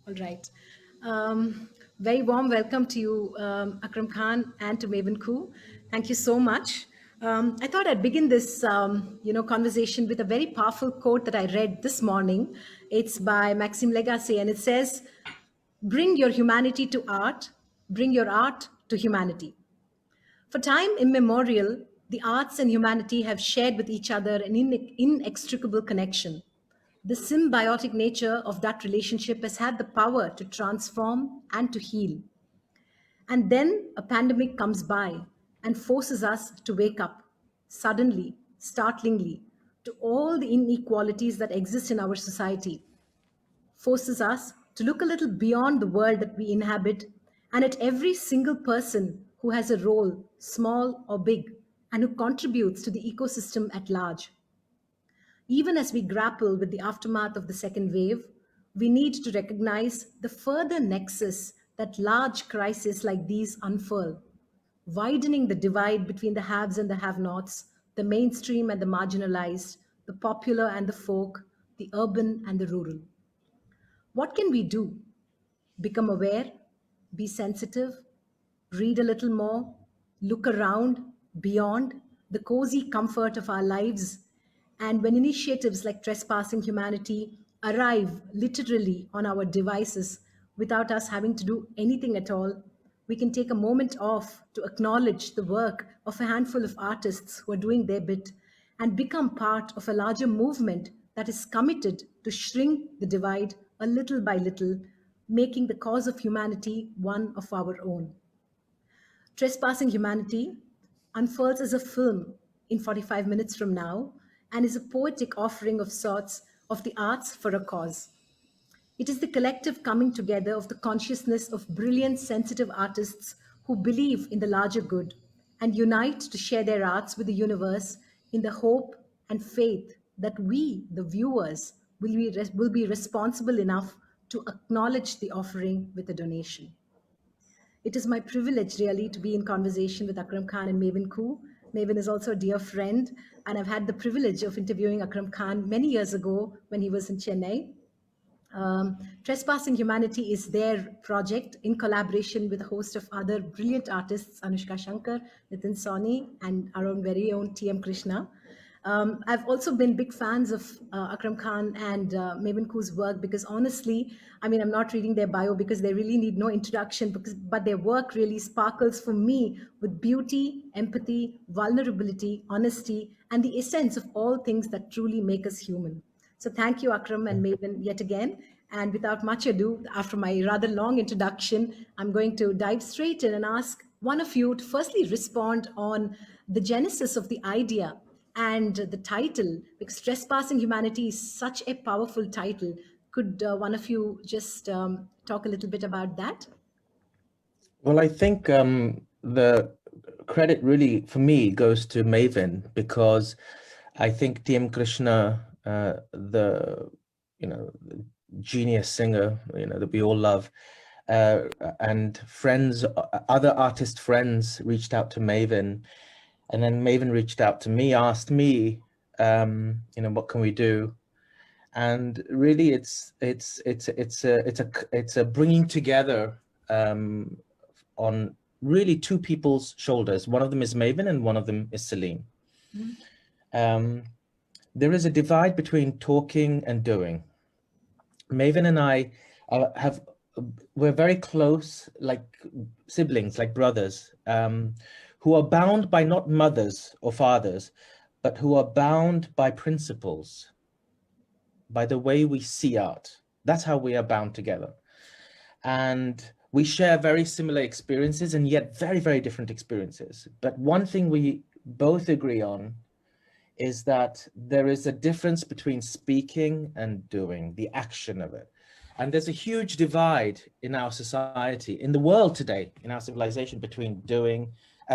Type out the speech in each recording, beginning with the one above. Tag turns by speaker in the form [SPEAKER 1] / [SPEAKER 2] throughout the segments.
[SPEAKER 1] All right. Very warm welcome to you, Akram Khan, and to Mavin Khoo. Thank you so much. I thought I'd begin this, conversation with a very powerful quote that I read this morning. It's by Maxime Legacy, and it says, "Bring your humanity to art, bring your art to humanity." For time immemorial, the arts and humanity have shared with each other an inextricable connection. The symbiotic nature of that relationship has had the power to transform and to heal. And then a pandemic comes by and forces us to wake up suddenly, startlingly, to all the inequalities that exist in our society, forces us to look a little beyond the world that we inhabit and at every single person who has a role, small or big, and who contributes to the ecosystem at large. Even as we grapple with the aftermath of the second wave, we need to recognize the further nexus that large crises like these unfurl, widening the divide between the haves and the have nots, the mainstream and the marginalized, the popular and the folk, the urban and the rural. What can we do? Become aware, be sensitive, read a little more, look around, beyond the cozy comfort of our lives. And when initiatives like Trespassing Humanity arrive literally on our devices without us having to do anything at all, we can take a moment off to acknowledge the work of a handful of artists who are doing their bit and become part of a larger movement that is committed to shrink the divide a little by little, making the cause of humanity one of our own. Trespassing Humanity unfurls as a film in 45 minutes from now and is a poetic offering of sorts of the arts for a cause. It is the collective coming together of the consciousness of brilliant, sensitive artists who believe in the larger good and unite to share their arts with the universe in the hope and faith that we, the viewers, will be responsible enough to acknowledge the offering with a donation. It is my privilege, really, to be in conversation with Akram Khan and Mavin Khoo. Mavin is also a dear friend, and I've had the privilege of interviewing Akram Khan many years ago when he was in Chennai. Trespassing Humanity is their project in collaboration with a host of other brilliant artists, Anushka Shankar, Nitin Soni, and our own very own TM Krishna. I've also been big fans of Akram Khan and Mavin Khoo's work because honestly, I mean, I'm not reading their bio because they really need no introduction, but their work really sparkles for me with beauty, empathy, vulnerability, honesty, and the essence of all things that truly make us human. So thank you, Akram and Mavin, yet again. And without much ado, after my rather long introduction, I'm going to dive straight in and ask one of you to firstly respond on the genesis of the idea and the title, because Trespassing Humanity is such a powerful title. Could one of you just talk a little bit about that?
[SPEAKER 2] Well, I think the credit really for me goes to Mavin because I think TM Krishna, the the genius singer, that we all love, uh, and friends, other artist friends reached out to Mavin, and then Mavin reached out to me, asked me, what can we do? And really, it's a bringing together on really two people's shoulders. One of them is Mavin and one of them is Celine.
[SPEAKER 1] Mhm.
[SPEAKER 2] Um, there is a divide between talking and doing. Mavin and I have we're very close, like siblings, like brothers, who are bound by not mothers or fathers, but who are bound by principles, by the way we see art. That's how we are bound together. And we share very similar experiences and yet very, very different experiences. But one thing we both agree on is that there is a difference between speaking and doing, the action of it. And there's a huge divide in our society, in the world today, in our civilization, between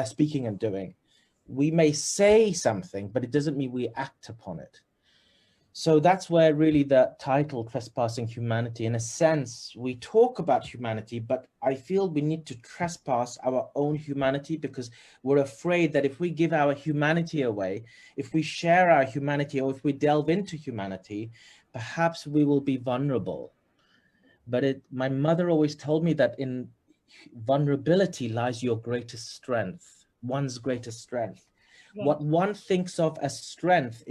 [SPEAKER 2] speaking and doing. We may say something, but it doesn't mean we act upon it. So that's where really the title, Trespassing Humanity, in a sense, we talk about humanity, but I feel we need to trespass our own humanity because we're afraid that if we give our humanity away, if we share our humanity, or if we delve into humanity, perhaps we will be vulnerable. but my mother always told me that in vulnerability lies your greatest strength, one's greatest strength.
[SPEAKER 1] Right.
[SPEAKER 2] What one thinks of as strength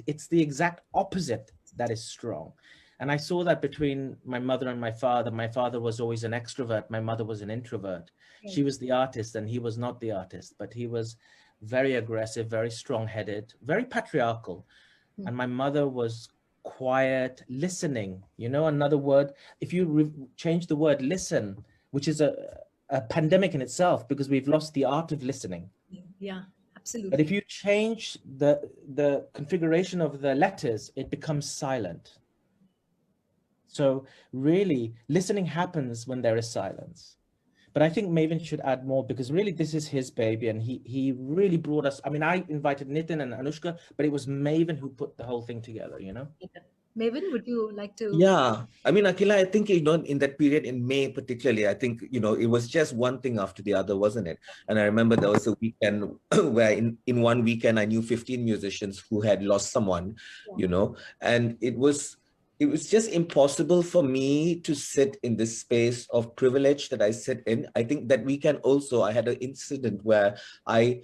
[SPEAKER 2] it's the exact opposite that is strong. And I saw that between my mother and my father. My father was always an extrovert. My mother was an introvert.
[SPEAKER 1] Right.
[SPEAKER 2] She was the artist and he was not the artist, but he was very aggressive, very strong-headed, very patriarchal.
[SPEAKER 1] Hmm.
[SPEAKER 2] And my mother was quiet, listening. You know, another word, if you change the word listen, which is a pandemic in itself because we've lost the art of listening.
[SPEAKER 1] Yeah,
[SPEAKER 2] But if
[SPEAKER 1] absolutely.
[SPEAKER 2] you change the configuration of the letters, it becomes silent. So really, listening happens when there is silence. But I think Mavin should add more because really this is his baby and he really brought us. I mean, I invited Nitin and Anushka, but it was Mavin who put the whole thing together, you know?
[SPEAKER 1] Yeah. Maven, would you like to?
[SPEAKER 3] Yeah, I mean, Akila, I think, in that period in May, particularly, I think, it was just one thing after the other, wasn't it? And I remember there was a weekend where in one weekend, I knew 15 musicians who had lost someone,
[SPEAKER 1] Yeah.
[SPEAKER 3] And it was just impossible for me to sit in this space of privilege that I sit in. I think that weekend also, I had an incident where I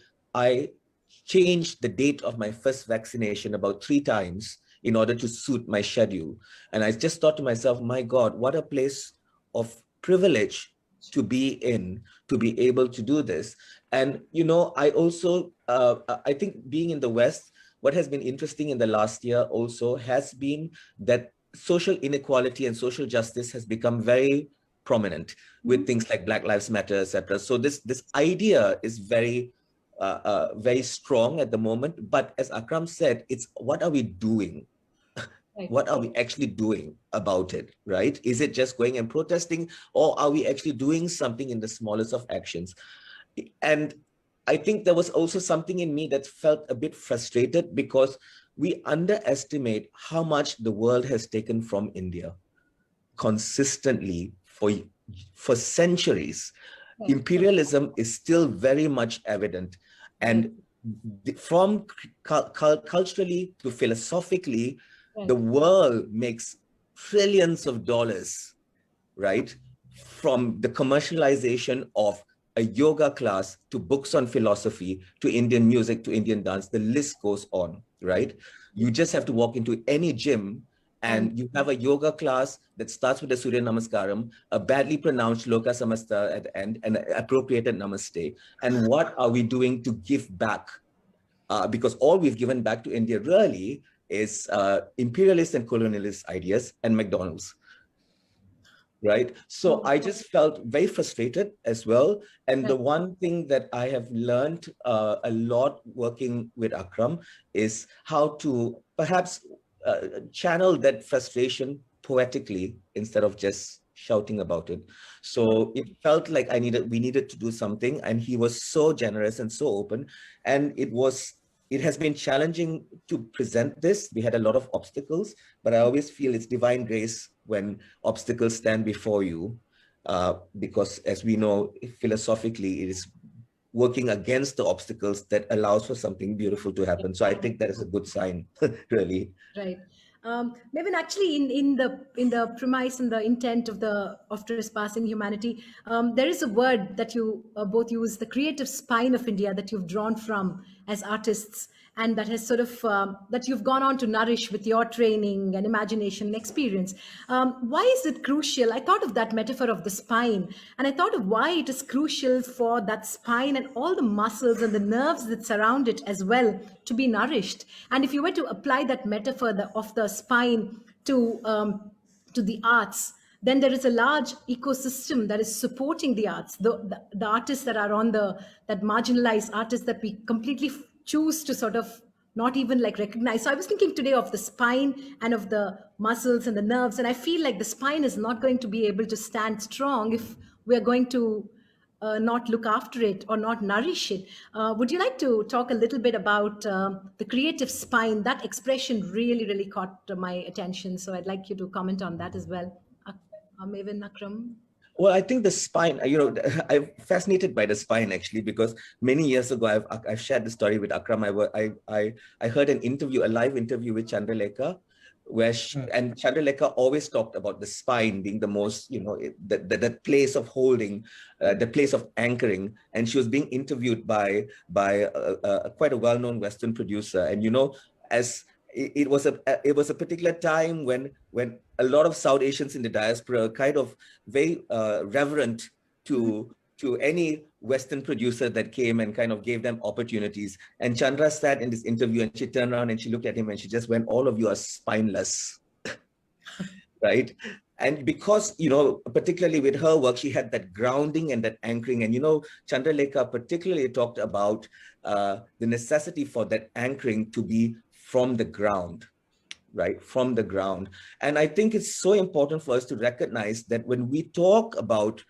[SPEAKER 3] changed the date of my first vaccination about 3 times in order to suit my schedule. And I just thought to myself, my God, what a place of privilege to be in, to be able to do this. And, I also, I think being in the West, what has been interesting in the last year also has been that social inequality and social justice has become very prominent with things like Black Lives Matter, etc. So this idea is very strong at the moment. But as Akram said, it's what are we doing?
[SPEAKER 1] Right.
[SPEAKER 3] What are we actually doing about it, right? Is it just going and protesting, or are we actually doing something in the smallest of actions? And I think there was also something in me that felt a bit frustrated because we underestimate how much the world has taken from India consistently for centuries.
[SPEAKER 1] Right.
[SPEAKER 3] Imperialism is still very much evident.
[SPEAKER 1] Right.
[SPEAKER 3] And from culturally to philosophically,
[SPEAKER 1] Right.
[SPEAKER 3] the world makes trillions of dollars, right? From the commercialization of a yoga class to books on philosophy to Indian music to Indian dance, the list goes on, right? You just have to walk into any gym
[SPEAKER 1] And
[SPEAKER 3] and you have a yoga class that starts with the Surya Namaskaram, a badly pronounced Loka Samasta at the end, and an appropriated Namaste. And what are we doing to give back? Because all we've given back to India really is imperialist and colonialist ideas and McDonald's, right? So I just felt very frustrated as well. And the
[SPEAKER 1] right.
[SPEAKER 3] one thing that I have learned a lot working with Akram is how to perhaps channel that frustration poetically instead of just shouting about it. So it felt like we needed to do something, and he was so generous and so open. And it has been challenging to present this. We had a lot of obstacles, but I always feel it's divine grace when obstacles stand before you, because as we know, philosophically, it is working against the obstacles that allows for something beautiful to happen. So I think that is a good sign, really.
[SPEAKER 1] Right. Maybe actually in the premise and the intent of trespassing humanity, there is a word that you both use, the creative spine of India, that you've drawn from as artists, and that has sort of that you've gone on to nourish with your training and imagination and experience. Why is it crucial? I thought of that metaphor of the spine, and I thought of why it is crucial for that spine and all the muscles and the nerves that surround it as well to be nourished. And if you were to apply that metaphor of the spine to the arts, then there is a large ecosystem that is supporting the arts, the artists that are on that marginalized artists that we completely choose to sort of not even like recognize. So I was thinking today of the spine and of the muscles and the nerves, and I feel like the spine is not going to be able to stand strong if we're going to not look after it or not nourish it. Would you like to talk a little bit about the creative spine? That expression really, really caught my attention. So I'd like you to comment on that as well. Mavin, Akram.
[SPEAKER 3] Well, I think the spine, I'm fascinated by the spine actually, because many years ago, I've shared the story with Akram. I heard an interview, a live interview with Chandralekha, where and Chandralekha always talked about the spine being the most, the place of holding, the place of anchoring. And she was being interviewed by quite a well-known Western producer. And as it was a particular time when a lot of South Asians in the diaspora are kind of very reverent to any Western producer that came and kind of gave them opportunities. And Chandra sat in this interview and she turned around and she looked at him and she just went, "All of you are spineless." Right? And because, particularly with her work, she had that grounding and that anchoring. And, Chandralekha particularly talked about the necessity for that anchoring to be from the ground, right? From the ground. And I think it's so important for us to recognize that when we talk about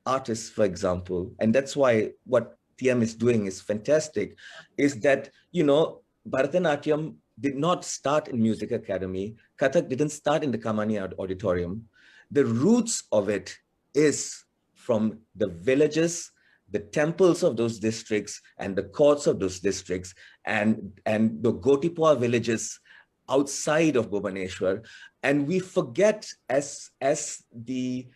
[SPEAKER 3] artists, for example, and that's why what TM is doing is fantastic, is that, Bharatanatyam did not start in Music Academy. Kathak didn't start in the Kamani Auditorium. The roots of it is from the villages, the temples of those districts and the courts of those districts and the Gotipua villages outside of Bhubaneswar. And we forget as the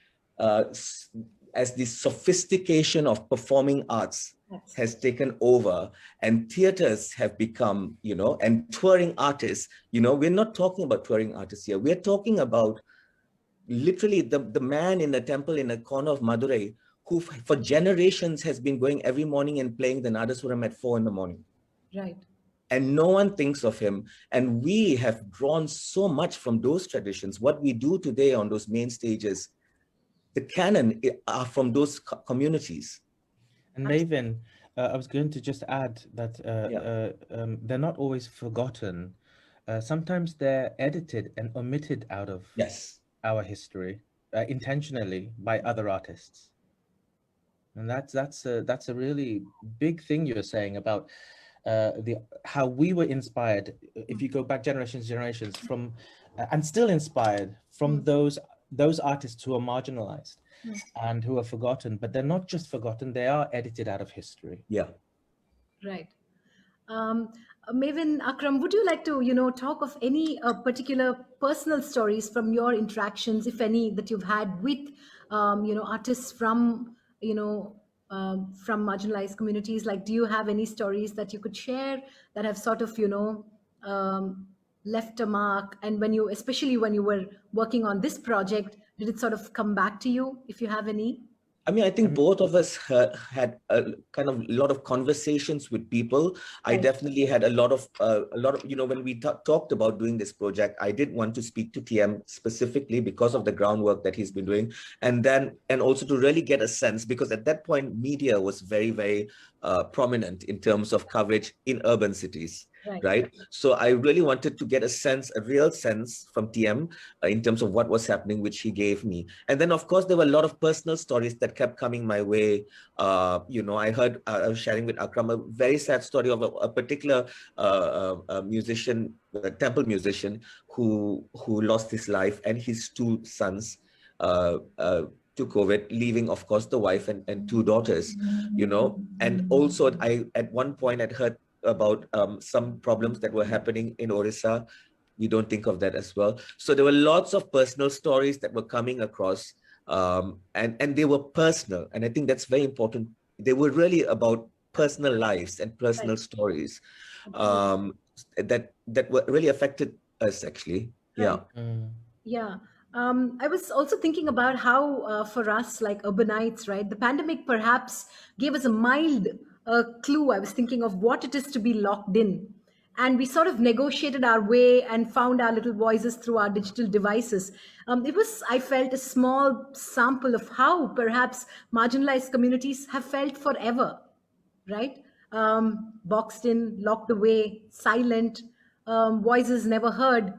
[SPEAKER 3] sophistication of performing arts has taken over and theaters have become, and touring artists, we're not talking about touring artists here. We're talking about literally the man in the temple in a corner of Madurai who for generations has been going every morning and playing the Nadaswaram at 4 a.m.
[SPEAKER 1] Right.
[SPEAKER 3] And no one thinks of him. And we have drawn so much from those traditions. What we do today on those main stages, the canon are from those communities.
[SPEAKER 2] And Mavin, I was going to just add that they're not always forgotten. Sometimes they're edited and omitted out of our history intentionally by other artists. And that's a really big thing you're saying about how we were inspired. If you go back generations from and still inspired from those artists who are marginalized and who are forgotten, but they're not just forgotten, they are edited out of history.
[SPEAKER 3] Yeah.
[SPEAKER 1] Right. Mavin, Akram, would you like to, talk of any particular personal stories from your interactions, if any, that you've had with, artists from, from marginalized communities? Like, do you have any stories that you could share that have sort of, left a mark? And especially when you were working on this project, did it sort of come back to you, if you have any?
[SPEAKER 3] I mean, I think both of us had a kind of lot of conversations with people. I definitely had a lot of, when we talked about doing this project, I did want to speak to TM specifically because of the groundwork that he's been doing. And also to really get a sense, because at that point, media was very, very prominent in terms of coverage in urban cities. Right. So I really wanted to get a real sense from TM in terms of what was happening, which he gave me. And then, of course, there were a lot of personal stories that kept coming my way. I was sharing with Akram a very sad story of a particular musician, a temple musician, who lost his life and his 2 sons to COVID, leaving, of course, the wife and 2 daughters, And also, at one point, I'd heard about some problems that were happening in Orissa. We don't think of that as well. So there were lots of personal stories that were coming across, and they were personal. And I think that's very important. They were really about personal lives and personal stories that were really affected us, actually. Yeah.
[SPEAKER 1] Yeah. I was also thinking about how, for us, like urbanites, right, the pandemic perhaps gave us a mild clue. I was thinking of what it is to be locked in. And we sort of negotiated our way and found our little voices through our digital devices. It was, I felt, a small sample of how perhaps marginalized communities have felt forever, right? Boxed in, locked away, silent, voices never heard.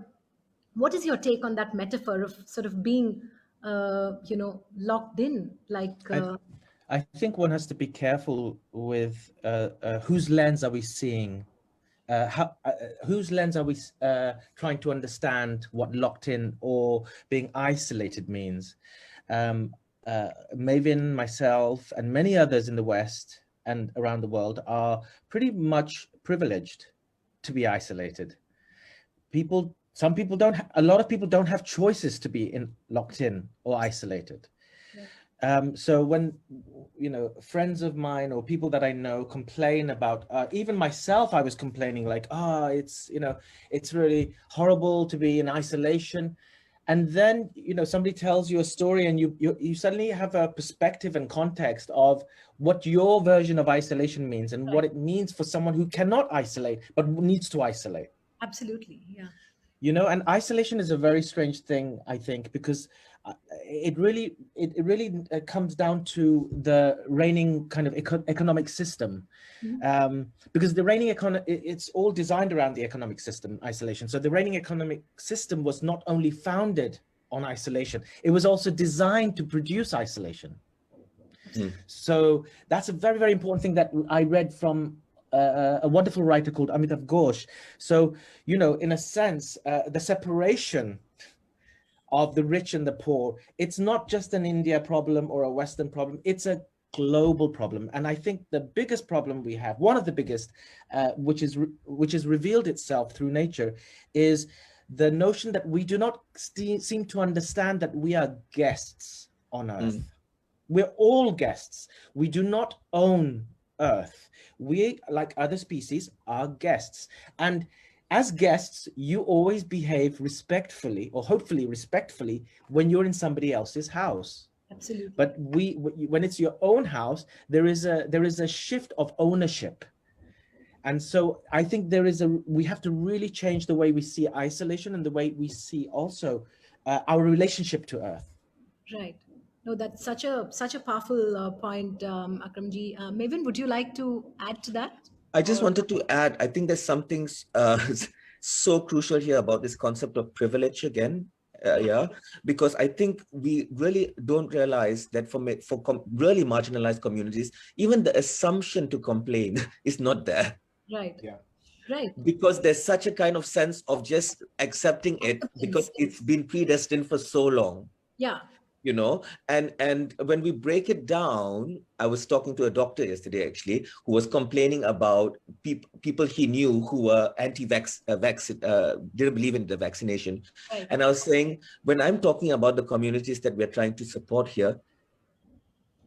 [SPEAKER 1] What is your take on that metaphor of sort of being, locked in? Like,
[SPEAKER 2] I think one has to be careful with whose lens are we seeing? Whose lens are we trying to understand what locked in or being isolated means? Mavin, myself, and many others in the West and around the world are pretty much privileged to be isolated. People some people don't, a lot of people don't have choices to be locked in or isolated. So when, you know, friends of mine or people that I know complain about, even myself, I was complaining like, it's, you know, it's really horrible to be in isolation. And then, you know, somebody tells you a story and you suddenly have a perspective and context of what your version of isolation means and what it means for someone who cannot isolate, but needs to isolate.
[SPEAKER 1] Absolutely. Yeah.
[SPEAKER 2] You know, and isolation is a very strange thing, I think, because it really comes down to the reigning kind of economic system. Because the reigning economy, it's all designed around the economic system, isolation. So the reigning economic system was not only founded on isolation, it was also designed to produce isolation. So that's a very, very important thing that I read from a wonderful writer called Amitav Ghosh. So, you know, in a sense, the separation of the rich and the poor, it's not just an India problem or a Western problem, it's a global problem. And I think the biggest problem we have, one of the biggest, which has revealed itself through nature, is the notion that we do not seem to understand that we are guests on Earth. We're all guests. We do not own Earth. We, like other species, are guests. And as guests, you always behave respectfully, or hopefully respectfully, when you're in somebody else's house.
[SPEAKER 1] Absolutely.
[SPEAKER 2] But when it's your own house, there is a shift of ownership. And so I think we have to really change the way we see isolation and the way we see also our relationship to Earth.
[SPEAKER 1] Right. No, that's such a powerful point, Akramji. Mavin, would you like to add to that?
[SPEAKER 3] I just wanted to add, I think there's something so crucial here about this concept of privilege again. Because I think we really don't realize that for really marginalized communities, even the assumption to complain is not there.
[SPEAKER 1] Right.
[SPEAKER 2] Yeah.
[SPEAKER 1] Right.
[SPEAKER 3] Because there's such a kind of sense of just accepting it because it's been predestined for so long.
[SPEAKER 1] Yeah.
[SPEAKER 3] You know, and when we break it down, I was talking to a doctor yesterday, actually, who was complaining about people he knew who were anti-vax, didn't believe in the vaccination.
[SPEAKER 1] Right.
[SPEAKER 3] And I was saying, when I'm talking about the communities that we're trying to support here,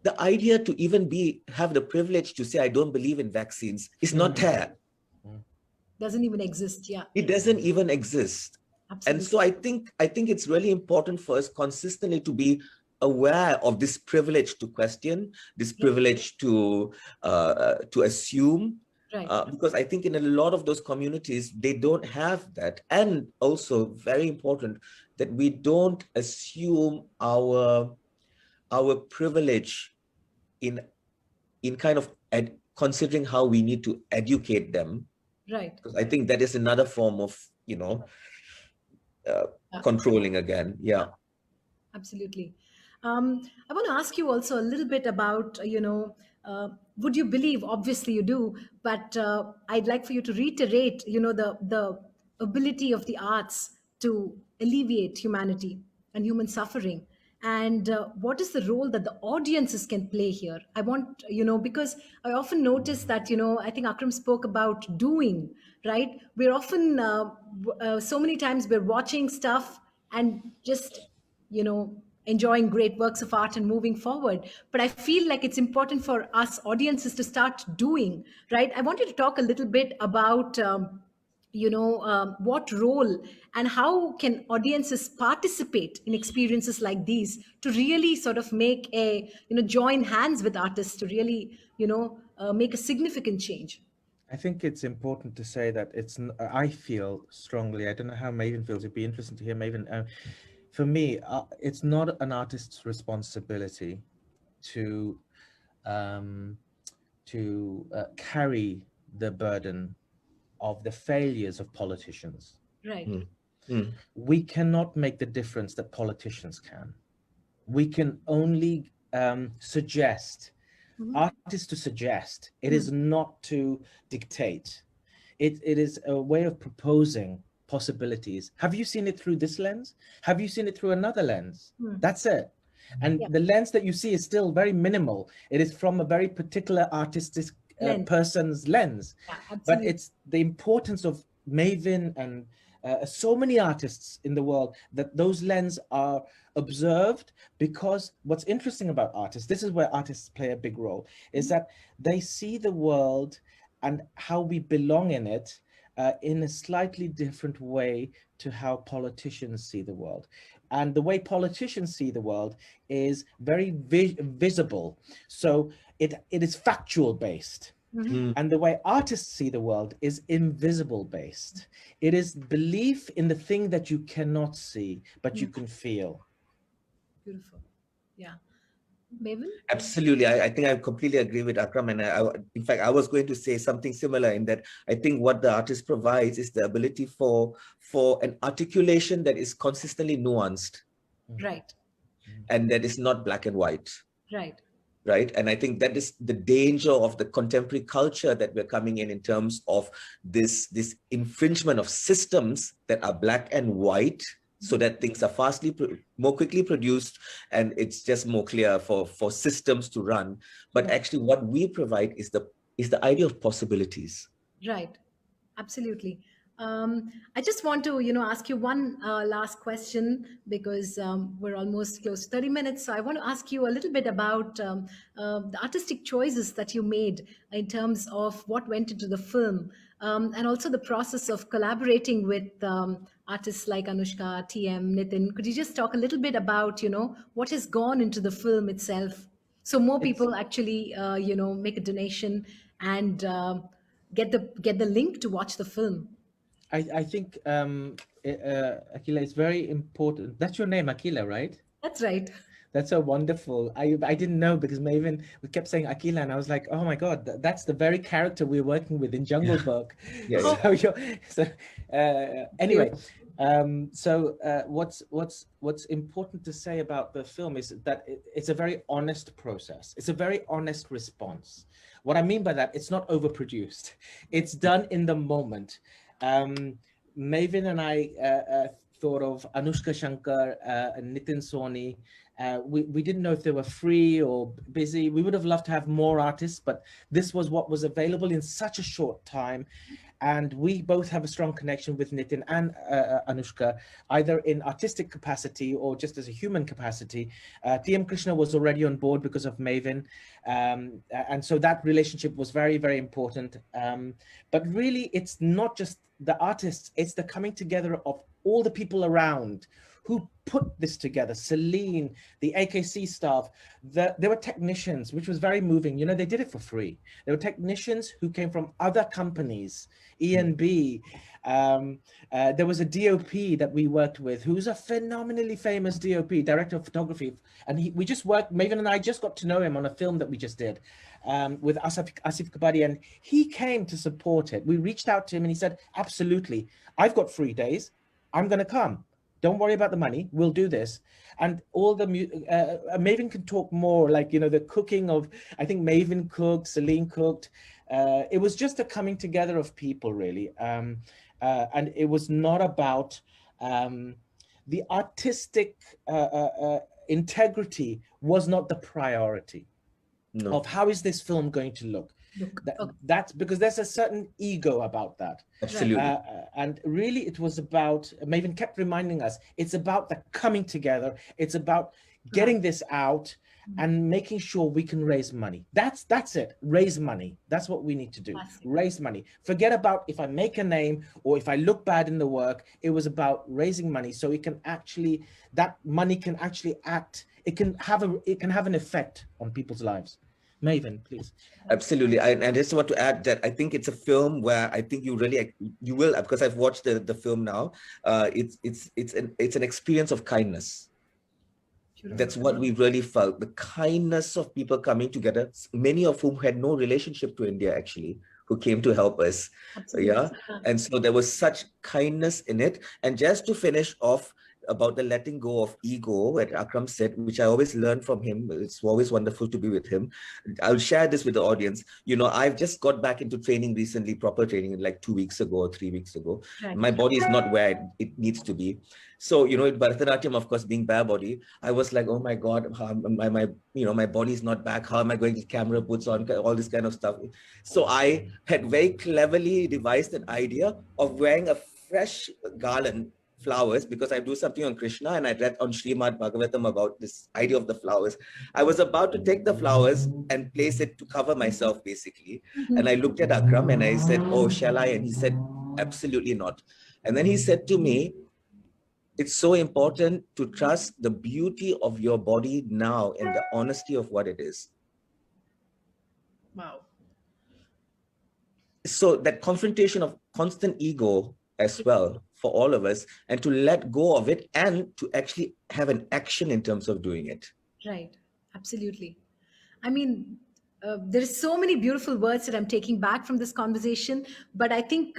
[SPEAKER 3] the idea to even have the privilege to say, I don't believe in vaccines is not there.
[SPEAKER 1] Doesn't even exist. Yeah.
[SPEAKER 3] It doesn't even exist.
[SPEAKER 1] Absolutely.
[SPEAKER 3] And so I think it's really important for us consistently to be aware of this privilege to question, this privilege to assume, because I think in a lot of those communities, they don't have that. And also very important that we don't assume our privilege in kind of considering how we need to educate them.
[SPEAKER 1] Right.
[SPEAKER 3] Because I think that is another form of, you know, controlling again. Yeah.
[SPEAKER 1] Absolutely. I want to ask you also a little bit about, would you believe, obviously you do, but I'd like for you to reiterate, the ability of the arts to alleviate humanity and human suffering. And what is the role that the audiences can play here? I want, because I often notice that, I think Akram spoke about doing, right? We're often, so many times we're watching stuff and just, enjoying great works of art and moving forward. But I feel like it's important for us audiences to start doing, right? I want you to talk a little bit about, what role and how can audiences participate in experiences like these to really sort of make join hands with artists to really, make a significant change.
[SPEAKER 2] I think it's important to say that I feel strongly, I don't know how Mavin feels, it'd be interesting to hear Mavin. For me, it's not an artist's responsibility to carry the burden of the failures of politicians.
[SPEAKER 1] Right.
[SPEAKER 2] We cannot make the difference that politicians can. We can only suggest. Artists to suggest. It is not to dictate. It is a way of proposing possibilities. Have you seen it through this lens? Have you seen it through another lens? That's it. And the lens that you see is still very minimal. It is from a very particular artistic person's lens.
[SPEAKER 1] Yeah,
[SPEAKER 2] but it's the importance of Mavin and so many artists in the world, that those lenses are observed. Because what's interesting about artists, this is where artists play a big role, is that they see the world and how we belong in it in a slightly different way to how politicians see the world. And the way politicians see the world is very visible. So it is factual based.
[SPEAKER 1] Mhm.
[SPEAKER 2] And the way artists see the world is invisible based. It is belief in the thing that you cannot see, but you can feel.
[SPEAKER 1] Beautiful. Yeah. Maven?
[SPEAKER 3] Absolutely. I think I completely agree with Akram. And in fact, I was going to say something similar, in that I think what the artist provides is the ability for an articulation that is consistently nuanced
[SPEAKER 1] Right.
[SPEAKER 3] and that is not black and white.
[SPEAKER 1] Right.
[SPEAKER 3] Right. And I think that is the danger of the contemporary culture that we're coming in terms of this infringement of systems that are black and white, so that things are more quickly produced, and it's just more clear for systems to run. But
[SPEAKER 1] Right.
[SPEAKER 3] actually what we provide is the idea of possibilities.
[SPEAKER 1] Right. Absolutely. I just want to, ask you one last question, because we're almost close to 30 minutes. So I want to ask you a little bit about the artistic choices that you made in terms of what went into the film, and also the process of collaborating with artists like Anushka, TM, Nitin. Could you just talk a little bit about, what has gone into the film itself? So more
[SPEAKER 2] It's
[SPEAKER 1] people actually, make a donation and get the link to watch the film.
[SPEAKER 2] I think Akila, it's very important. That's your name, Akila, right?
[SPEAKER 1] That's right.
[SPEAKER 2] That's so wonderful. I didn't know, because Maven, we kept saying Akila, and I was like, oh my God, that's the very character we're working with in Jungle Book.
[SPEAKER 3] Yeah,
[SPEAKER 1] Oh,
[SPEAKER 2] So anyway, what's important to say about the film is that it's a very honest process. It's a very honest response. What I mean by that, it's not overproduced. It's done in the moment. Mavin and I thought of Anushka Shankar and Nitin Soni. We didn't know if they were free or busy. We would have loved to have more artists, but this was what was available in such a short time. And we both have a strong connection with Nitin and Anushka, either in artistic capacity or just as a human capacity. TM Krishna was already on board because of Mavin. And so that relationship was very, very important. But really, it's not just the artists, it's the coming together of all the people around who put this together. Celine, the AKC staff, there were technicians, which was very moving. They did it for free. There were technicians who came from other companies, ENB. There was a DOP that we worked with, who's a phenomenally famous DOP, director of photography. And we just worked, Maven and I just got to know him on a film that we just did with Asif Kabadi, and he came to support it. We reached out to him and he said, absolutely, I've got free days. I'm going to come. Don't worry about the money. We'll do this. And all the Maven can talk more, like, the cooking of, I think Maven cooked, Celine cooked. It was just a coming together of people, really. And it was not about the artistic integrity was not the priority of how is this film going to look. That's because there's a certain ego about that.
[SPEAKER 3] Absolutely.
[SPEAKER 2] And really it was about, Maven kept reminding us, it's about the coming together. It's about getting this out and making sure we can raise money. That's it. Raise money. That's what we need to do. Raise money. Forget about if I make a name or if I look bad in the work. It was about raising money so it can actually, that money can actually act. It can have an effect on people's lives. Maven, please.
[SPEAKER 3] Absolutely. I just want to add that I think it's a film where I think you will, because I've watched the film now. It's an experience of kindness. That's what we really felt, the kindness of people coming together, many of whom had no relationship to India, actually, who came to help us.
[SPEAKER 1] Absolutely.
[SPEAKER 3] Yeah. And so there was such kindness in it. And just to finish off about the letting go of ego, that Akram said, which I always learn from him. It's always wonderful to be with him. I'll share this with the audience. I've just got back into training recently, proper training, like 2 weeks ago or 3 weeks ago. Right. My body is not where it needs to be. So, with Bharatanatyam, of course, being bare body, I was like, oh my God, my body is not back. How am I going to camera boots on, all this kind of stuff. So I had very cleverly devised an idea of wearing a fresh garland flowers because I do something on Krishna and I read on Srimad Bhagavatam about this idea of the flowers. I was about to take the flowers and place it to cover myself basically. And I looked at Akram and I said, oh, shall I? And he said, absolutely not. And then he said to me, it's so important to trust the beauty of your body now and the honesty of what it is.
[SPEAKER 1] Wow.
[SPEAKER 3] So that confrontation of constant ego as well for all of us, and to let go of it and to actually have an action in terms of doing it.
[SPEAKER 1] Right. Absolutely. I mean, there are so many beautiful words that I'm taking back from this conversation, but I think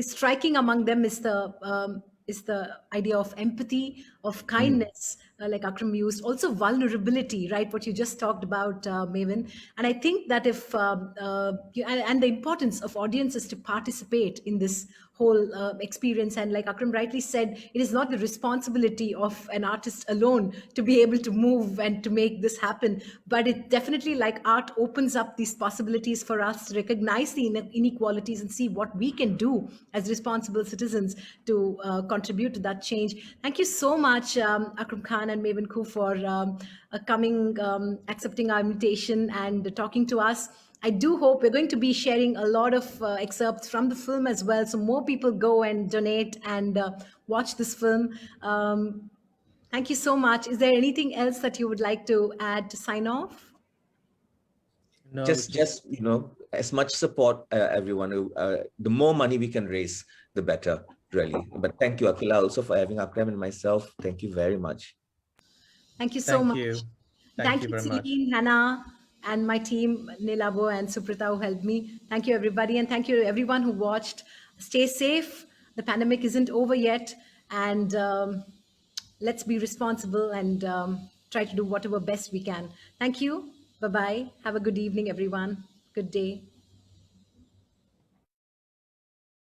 [SPEAKER 1] striking among them is the idea of empathy, of kindness, like Akram used, also vulnerability, right? What you just talked about, Mavin. And I think that if and the importance of audiences to participate in this whole experience, and like Akram rightly said, it is not the responsibility of an artist alone to be able to move and to make this happen, but it definitely, like art, opens up these possibilities for us to recognize the inequalities and see what we can do as responsible citizens to contribute to that change. Thank you so much, Akram Khan and Mavin Khoo, for coming, accepting our invitation and talking to us. I do hope we're going to be sharing a lot of excerpts from the film as well, so more people go and donate and watch this film. Thank you so much. Is there anything else that you would like to add to sign off?
[SPEAKER 2] No,
[SPEAKER 3] Just as much support, everyone. The more money we can raise, the better, really. But thank you, Akila, also for having Akram and myself. Thank you very much.
[SPEAKER 1] Thank you so
[SPEAKER 2] thank
[SPEAKER 1] much.
[SPEAKER 2] you. Thank
[SPEAKER 1] Thank
[SPEAKER 2] you
[SPEAKER 1] you,
[SPEAKER 2] very much.
[SPEAKER 1] Celine, Hannah, and my team, Nilabo and Suprita, who helped me. Thank you, everybody. And thank you to everyone who watched. Stay safe. The pandemic isn't over yet. And let's be responsible and try to do whatever best we can. Thank you. Bye bye. Have a good evening, everyone. Good day.